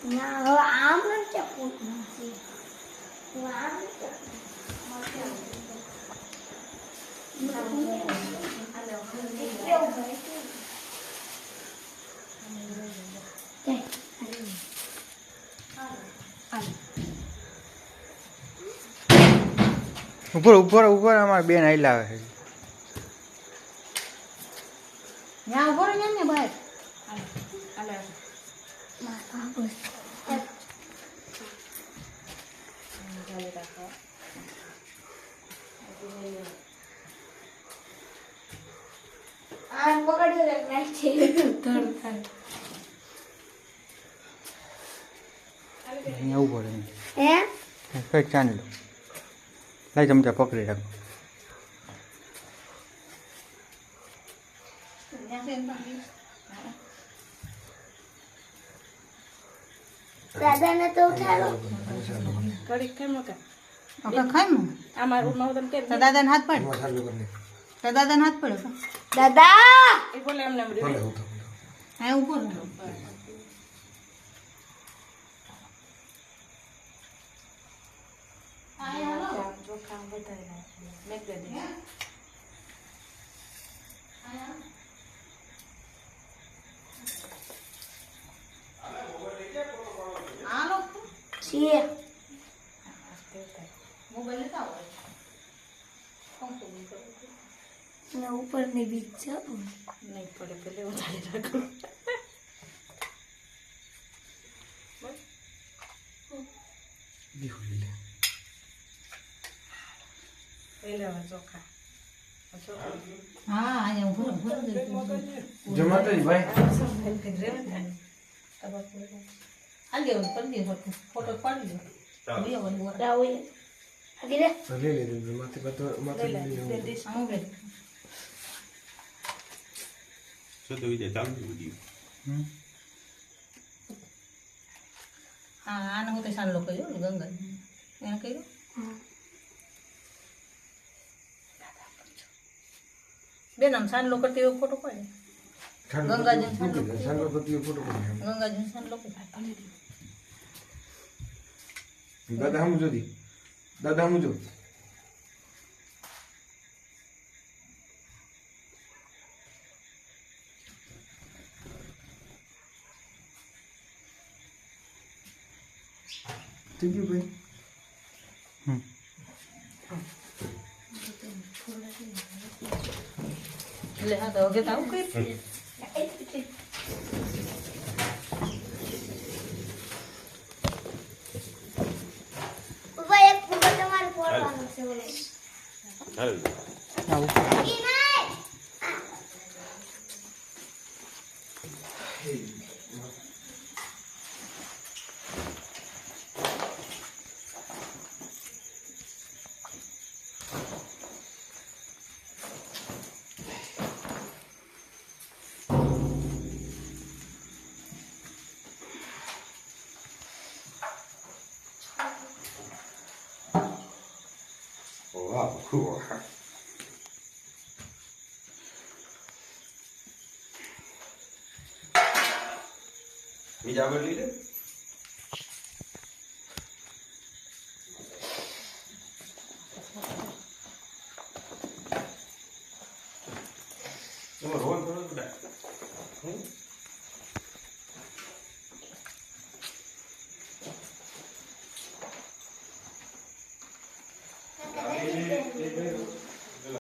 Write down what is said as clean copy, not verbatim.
ના હવે આમ નથી પૂછવું હું આમ ઉપર ઉપર ઉપર અમારે બેન આઈ લાવે છે ત્યાં ઉભો રહે ને બહાર આ પકડ્યો રાખનાર છે ધડ થાય અહીંયા ઉભો રહે હે કંઈક ચાંદી લો લઈ ચમચા પકડી રાખો દાદાને તો ઉઠાડો કડીક ખાઈ મકા ઓકે ખાઈ મ આ મારું નો તને કે દાદાને હાથ પડ તો દાદાને હાથ પડે દાદા એ બોલે એમને હા ઉપર જો કામ બતાવી નાખ મેક દે આલો છીએ મોબાઈલ લેતા આવો ને ઉપરની બીજ છે નહીં પડે પેલે ઉતારી રાખું ચોખા હા અહીંયા ઉભો જમાતો ભાઈ હાલ દેવું કરી દે ફોટો પાડી દો રાહુલ આગળ લે માથે પતો માથે શું તો વિજય ચાલુ વિડીયો હા આને હું તો સાંડલો કર્યો ને ગંગા એને કર્યું બેન આમ સાંડલો કરતી એવો ફોટો પાડે ગંગાજી સાંડલો પતિયો ફોટો ગંગાજી સાંડલો પાડે દાદા હમ જોદી દાદા હમ જો Thank you, ભાઈ એટલે હા તો હવે તો આવું કરી પપ્પા એક ફોટો તમારે ફોડવાનો છે બોલે ચાલો આવું ઈ નહીં wow cool બીજા આગળ લઈ લે તમે રોલ કરો બધા દાદા